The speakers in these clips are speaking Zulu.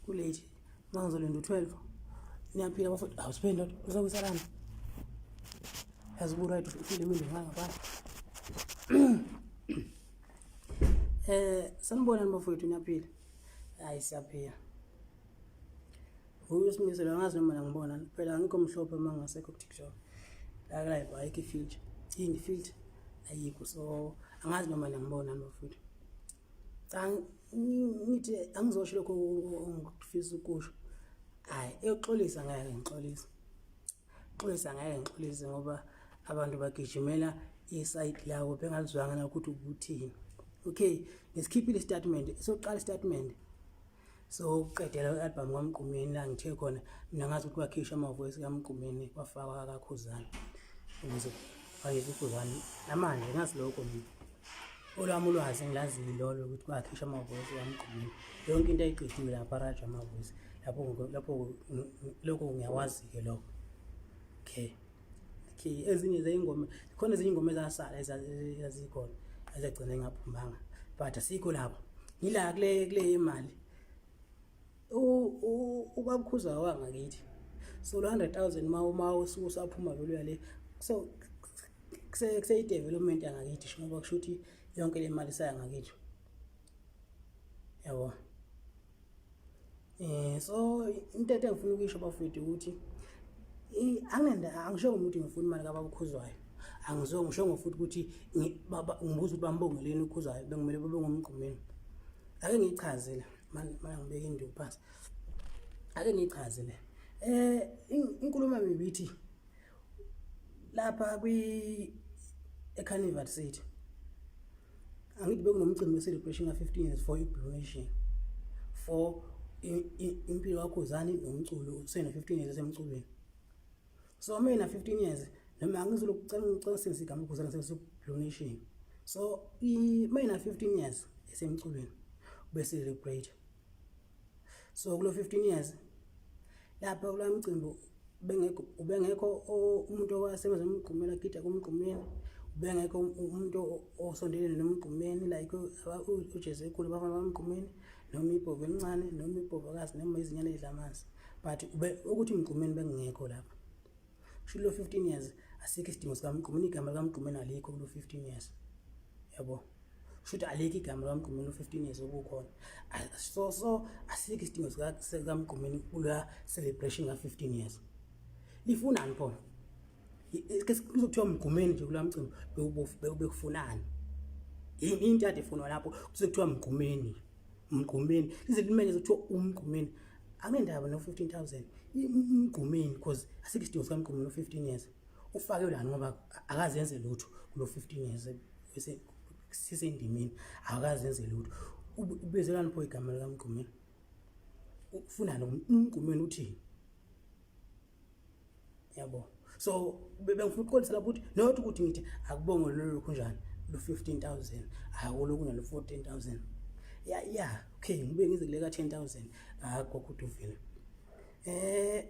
kulate mangizolinda u12 niyaphila bafowethu awusiphendwa uzokusalana yazibu right ufile window ngapha sanibona bafowethu niyaphila hayi siyaphila uyisimisela ngazi noma ngibona phela ngikho mhlophe mangasekho ku TikTok la live ayikho filter yini filter ayikho so angazi noma ngibona bafowethu ngithi angizosho lokho ngifisa ukusho hayi eyoxolisa ngeke ngixolisa ngoba abantu bagijimela iside lawo bengalizwanga ukuthi ukuthini okay ngesikhiphile statement soqala statement so uqedela i-album kaMgqumeni la ngithe khona mina ngathi ukuthi wakhisha ama-voice kaMgqumeni wafaka kaKhuzani ukuze wayezikhuzani namanje ngazi lokho mina olwami ulwazi ngilazi lolo ukuthi kwakhisha ama-voice kaMgqumeni yonke into ayiqedile lapha raja ama-voice lapho lokho ngiyakwazi-ke lokho okay ezinye zeyingoma khona ezinye ingoma ezasala ezazikhona ezagcina engaphumbanga but asikho lapho ngila kule imali ubabukhuza wangakithi so 100,000 uma usaphuma vele yale so kuse development yangakithi sho ngoba kusho ukuthi yonke le mali saya ngakithi yabo so into engifuna ukuyisho bafowethu ukuthi angisho ukuthi ngifuna imali kababukhuzwayo ngisho ngofuthi ukuthi ngibuza ukuthi bambongeleni uKhuzwayo bengimele babe ngomgqumeni ake ngichazele manje ngibeka induku phansi ake ngichazele inkulumo bebithi lapha eCarnival City angithi bekunomcimbi celebration ka 15 years for iBlue Nation for impilo kaKhuzani nomculo usena 15 years esemculweni so mina 15 years noma angizokucela sensigama uKhuzani seSuBlue Nation so mina 15 years esemculweni bese celebrate so kulo 15 years lapha kula mcimbi ubengekho umuntu owasebenza umgqumela gida kumgqumeni ubengekho umuntu osondelene nomgqumeni like uJeze ekhulu bafana bamgqumeni noma ibhovu encane noma ibhovukazi noma izinyane ezidlamanzi but ukuthi umgqumeni bengekho lapha shilo 15 years asikho isidingo sikamgqumeni igama likaMgqumeni alikho kulo 15 years yabo should aleki igama kaMgqumeni 15 years okukhona so asikho isidingo sikamgqumeni kula celebration ka 15 years lifunani phona kuzokuthiwa Mgqumeni nje kula mcimbi bekufunani into ade funwa lapho kuzokuthiwa Mgqumeni ize limele kuzokuthiwa umgqumeni angendaba no 15,000 umgqumeni because asikho isidingo sikamgqumeni 15 years ufake lana ngoba akazenze lutho kulo 15 years bese sisendimini akazenze lutho ubezelana pho igama likaMgqumeni ufuna umgqumeni uthini yabo so bengifuna ukuqondisa lapho ukuthi not ukuthi ngithi akubonge lokho njani lo 15,000 akoloku nalo 14,000 okay ngibe ngize kuleka 10,000 akukho uvile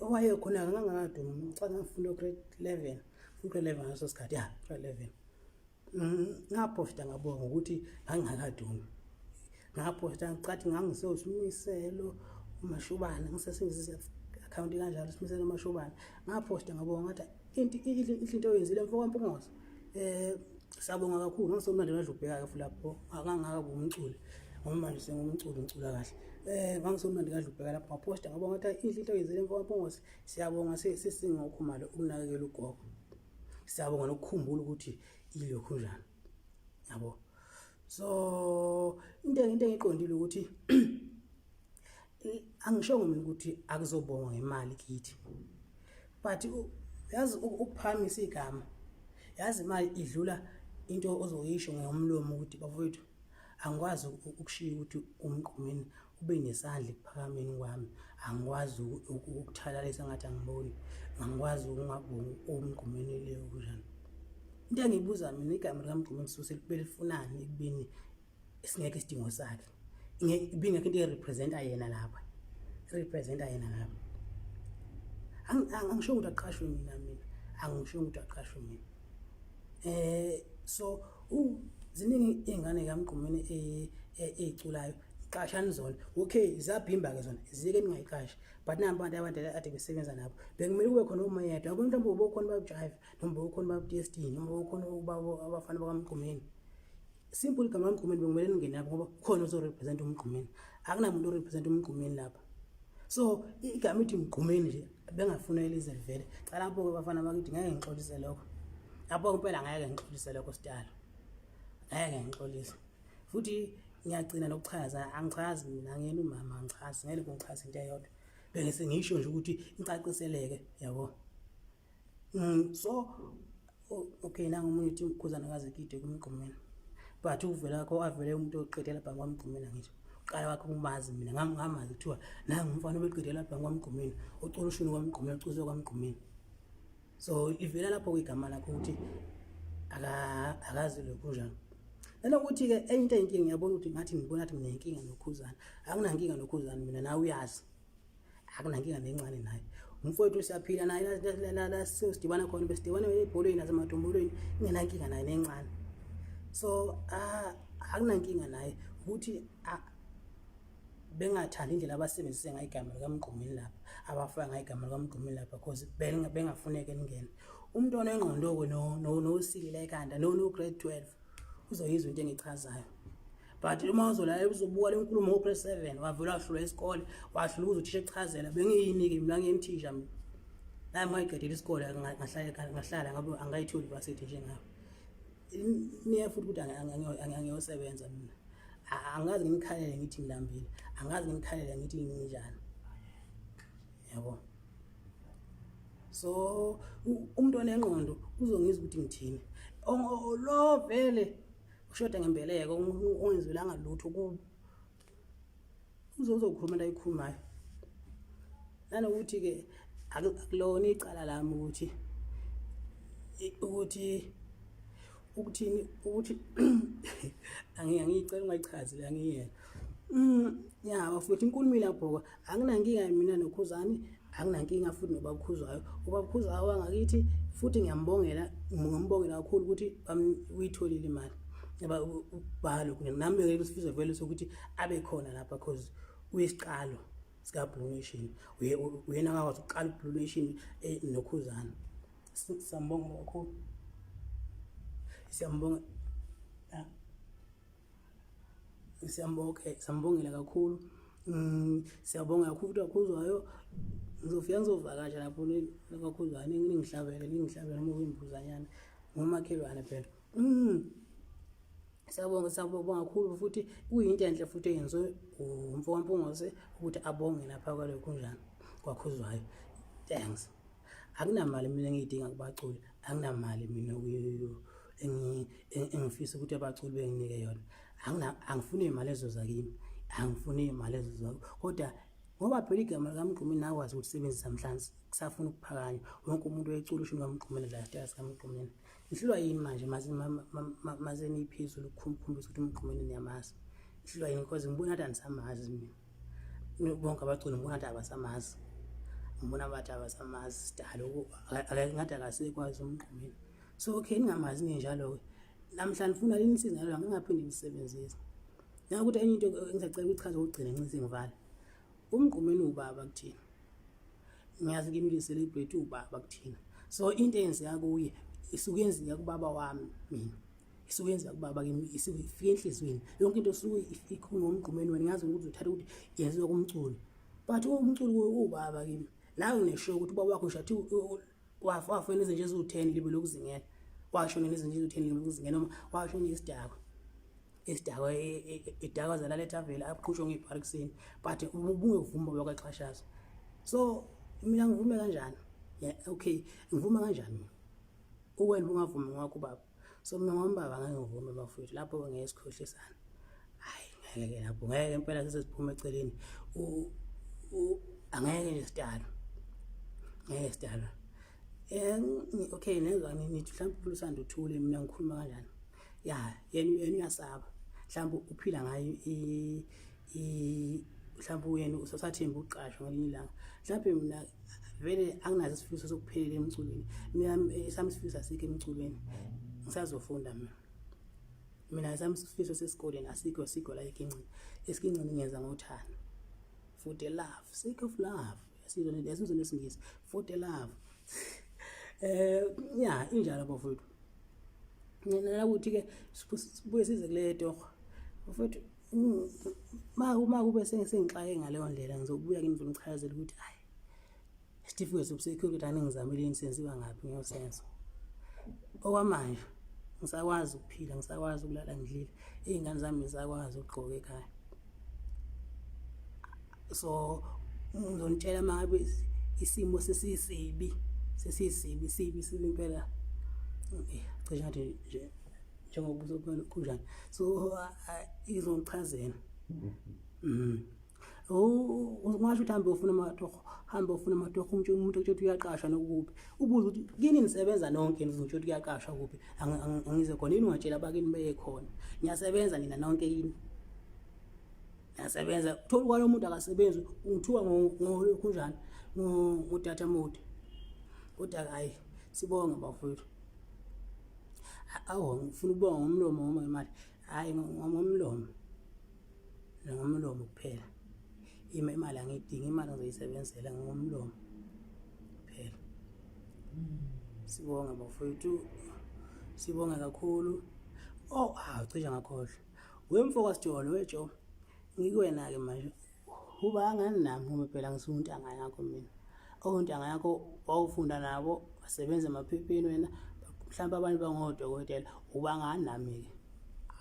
waye khona ngangakade ngicela ngifuna grade 11 grade 11 ngaso sikhathi grade 11 ngaposta ngabonga ukuthi ngangakadumi ngaposta ngicathi ngangisosimiselo umashubana ngisesebenzisa account kanjalo simiselo umashubana ngaposta ngabonga ngathi into oyenzile mfoko kaMpungozi sabonga kakhulu ngisomnandi ngadla ubheka ke lapho akangakabi umculi ngoba manje sengumculi ngicula kahle ngangisomnandi ngadla ubheka lapho ngaposta ngabonga ngathi into oyenzile mfoko kaMpungozi siyabonga sesingokhumalo ukunakekela ugogo siyabonga nokukhumbula ukuthi ilokho njani yabo so into engiqondile ukuthi angisho mina ukuthi akuzobonga ngemali kithi but yazi ukuphamisa igama yazi imali idlula into ozoyisho ngomlomo ukuthi bafowethu angikwazi ukushiya ukuthi umgqumeni ube nesandla ekuphakameni kwami angikwazi ukuthalalisa ngathi angiboni angikwazi ukungabongi umgqumeni leyo kunjani into engibuza mina igama likaMgqumeni sose lifunani ekubeni singeke isidingo sakhe ibingekho into erepresenta yena lapha angisho ukuthi aqashwe mina angisho ukuthi aqashwe mina so ziningi izingane kaMgqumeni eziculayo qashani zona. Okay, zabhimba ke zona, zike ningayiqashi. But namba abantu ade besebenza nabo. Bekumele kube khona uma yedwa. Akho mhlawumbe ubukhona babujive, noma ubukhona babuTSD, noma ubukhona ubaba abafana bakaMgqumeni. Simple igama kaMgqumeni bekumele ningene lapho ngoba khona ozorepresent uMgqumeni. Akunamuntu orepresent uMgqumeni lapha. So igama ithi Mgqumeni nje bengafunela ize livele. Cha lapho ke bafana bakithi ngeke ngixolise lokho. Lapho impela ngeke ngixolise lokho Sitalo. Ngeke ngixolise. Futhi ngiyagcina nokuchaza, angichazi mina ngiyena umama, angichazi ngeke ngichaze into eyodwa. Bengise ngisho nje ukuthi incaciseleke, yabo. So okay, nangu umuntu uthi ukhuzana kaze kide kuMgqumeni. But uvela kho avele umuntu oqedela lapha kwaMgqumeni ngisho. Uqala wakhe umazi mina ngamazi kuthiwa nangu umfana obeqedela lapha kwaMgqumeni, ocula ushuni kwaMgqumeni, ucuzo kwaMgqumeni. So ivela lapho kwigama lakho ukuthi akazi lokho njalo. Nanokuthi ke enye into enkinga ngiyabona ukuthi ngathi ngibona ukuthi nginenkinga noKhuzana. Akunankinga noKhuzana mina nawe uyazi. Akunankinga nencane naye. Umfowethu siyaphila naye la sidibana khona besidibana ebholweni nasemadombolweni, nginenkinga naye nencane. So akunankinga naye ukuthi bengathanda indlela abasebenzise ngayigama likaMgqumeni lapha, abafaka ngayigama likaMgqumeni lapha because bengafuneke ningene. Umuntu onengqondo ke nosilila ekhanda no grade 12 uzoyizwa into engichazayo. But uma uzolala uzobuka lenkulumo ngo-grade 7 wavela wahlula isikole, wahlula uzothisha ekuchazela bengiyinike mina ngiyemthisha mina. Nami ngayiqedela isikole ngahlala ngabe angayitholi university njengayo. Niye futhi ukuthi angiyosebenza mina. Angazi nginikhalele ngithi ngilambile, angazi nginikhalele ngithi nginjani, yabo. So umuntu onengqondo uzongizwa ukuthi ngithini. Lo vele ushoda ngembeleko ongizwelanga lutho kubo uzokhuluma la ikhulumayo. Nanokuthi ke akulona icala lami ukuthi angiyicela ungayichazi la ngiyena. Ya bafuthi inkulumo lapho anginankinga mina noKhuzani, anginankinga futhi nobabuKhuzayo. UbabuKhuzayo wangakithi futhi ngiyambongela kakhulu ukuthi uyitholile imali. Ngoba ubhalo nami ngeke sifiso vele sokuthi abe khona lapha because uyisiqalo sika Blue Nation. Uyena akwazi ukuqala uBlue Nation noKhuzani. Siyambonga kakhulu. Siyambongela kakhulu. Siyabonga kakhulu kaKhuzayo. Ngizovakasha lapho kaKhuzani ningihlabele noma uyimbuzanyana ngomakhelwane phela. Siyabonga kakhulu futhi kuyinto enhle futhi eyenziwe umfowamphongose ukuthi abonge lapha kwalokho njani kwaKhuzayo. Thanks. Akunamali mina engiyidinga kubaculi, akunamali mina engifisa ukuthi abaculi benginike yona. Angifuni imali ezoza kimi, angifuni imali ezoza. Kodwa ngoba phela igama likaMgqumeni nakwazi ukusebenzisa namhlanje kusafuna ukuphakanya. Wonke umuntu oyicula ushuni kaMgqumeni la stars kaMgqumeni. Ihlulwa yini manje maze niphezulu ukukhombisa ukuthi uMgqumeni niyamazi. Ihlulwa yini because ngibona ukuthi anisamazi mina. Bonke abaculi ngibona ukuthi abasamazi. Ngibona bathi abasamazi Sitalo ngathi akasekwazi uMgqumeni. So okay ningamazi njalo ke. Namhlanje ufuna linisiza la ngingaphinde nisebenzise. Ngakuthi enye into engisacela ukuchaza ukugcina ngincise ngivale. uMgqumeni ubaba kuthina. Ngiyazi kimi li celebrate ubaba kuthina. So into eyenzeka kuye isuke yenzeka kubaba wami mina. Isuke yenzeka kubaba kimi isuke ifike enhlizweni. Yonke into isuke ikhona uMgqumeni wena ngazi ukuthi uthatha ukuthi yenziwa kumculi. But umculi ubaba kimi. La nginesho ukuthi ubaba wakho ushathi wafena izinto eziwu10 libe lokuzingela. Washona izinto eziwu10 libe lokuzingela noma washona isidakwa. Isidakwa idakwa zaletha vele aqhushwa ngeParksini. But ubungevuma bakaxhashaza. So mina ngivume kanjani? Yeah, okay, ngivume kanjani mina? Uwena ungavumi ngakho baba. So mina ngombaba ngeke ngivume bafowethu lapho ngeke sikhohlisana. Hayi ngeke lapho ngeke impela sesiphume eceleni. Angeke nje Sitalo. Ngeke Sitalo. Okay nezwa nithi mhlawumbe ulusanda uthule mina ngikhuluma kanjani? Ya, yena uyasaba. Mhlawumbe uphila ngayo mhlawumbe uyena usathemba uqashwa ngelinye ilanga. Mhlawumbe mina vele anginazo isifiso sokuphelela emculweni. Mina sami isifiso asikho emculweni. Ngisazofunda mina. mina sami isifiso sesikoleni asikho sikho la ekincini esikincini ngenza ngothando for the love, sake of love, yasizwe nesingisi, for the love. Ya injalo bafowethu. Ngina ukuthi-ke sibuye size kule torho bafowethu. Uma kube sengixake ngaleyo ndlela ngizobuya kimi ngimchazele ukuthi hayi isitifiketi sobusecurity aningizamile senziwa ngaphi ngiyosenza. Okwamanje ngisakwazi ukuphila, ngisakwazi ukulala ngidlile, izingane zami zisakwazi ukugqoka ekhaya. So ngizonitshela mangabe isimo sesisibi impela. Cishe ngathi nje njengobuso kunjani. So izongichazela. Ungasho ukuthi hambe ufuna amatoho umuntu ekutshela ukuthi uyaqashwa nokuphi. Ubuza ukuthi kini nisebenza nonke nizotshela ukuthi uyaqashwa kuphi. Angize khona yini ungatshela abakini beye khona. Niyasebenza nina nonke yini. Niyasebenza. Uthola kwalo umuntu akasebenzi ngithuka kunjani ngudata mode. Kodwa hayi sibonge bafowethu. Awu ngifuna ukubonga ngomlomo noma ngemali. Hayi ngomlomo. Ngomlomo kuphela. Imali angiyidingi, imali ngizoyisebenzela ngomlomo kuphela. Sibonga bafowethu. Sibonga kakhulu. Cishe ngakhohlwa. Wemfoka Sithole wejo. Ngikuwena ke manje. Uba ngani nami ngoba phela ngisuntanga yakho mina. Ontanga yakho wawufunda nabo basebenza emaphepheni wena mhlawumbe abanye bangodokotela. Uba ngani nami ke?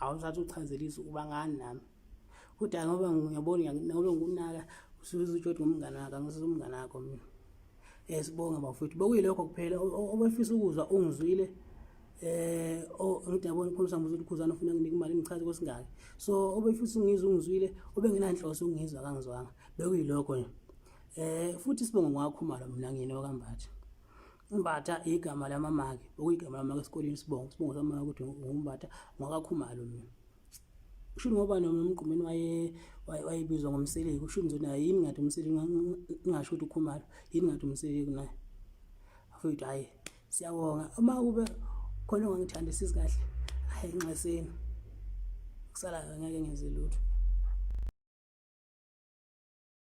Awusathi uchazelisa uba ngani nami. Kodwa ngoba ngiyabona ngoba ngikunaka usuze uthi ngumngane wakho ngisizumngane wakho mina. Sibonga bafowethu. Bekuyilokho kuphela obefisa ukuzwa ungizwile. Ngidabona khona sambuza ukuthi khuzana ufuna nginika imali ngichaze kwesingaki. So obefisa ungizwile obengenanhloso ungizwa kangizwanga. Bekuyilokho nje. Futhi sibonga ngwakhumalo mina ngiyena kaMbatha. uMbatha igama lamamaki, okuyigama lamamaki esikoleni sibonga samama ukuthi uMbatha ngwakakhumalo mina. Kusho ngoba nomgqumeni wayebizwa ngomseleki, kusho ngizona yini ngathi umseleki ngingasho ukuthi ukhumalo, yini ngathi umseleki naye. Afethu hayi siyabonga. Uma kube khona ongangithandisisi kahle, hayi nxeseni. Kusala ngeke ngenze lutho.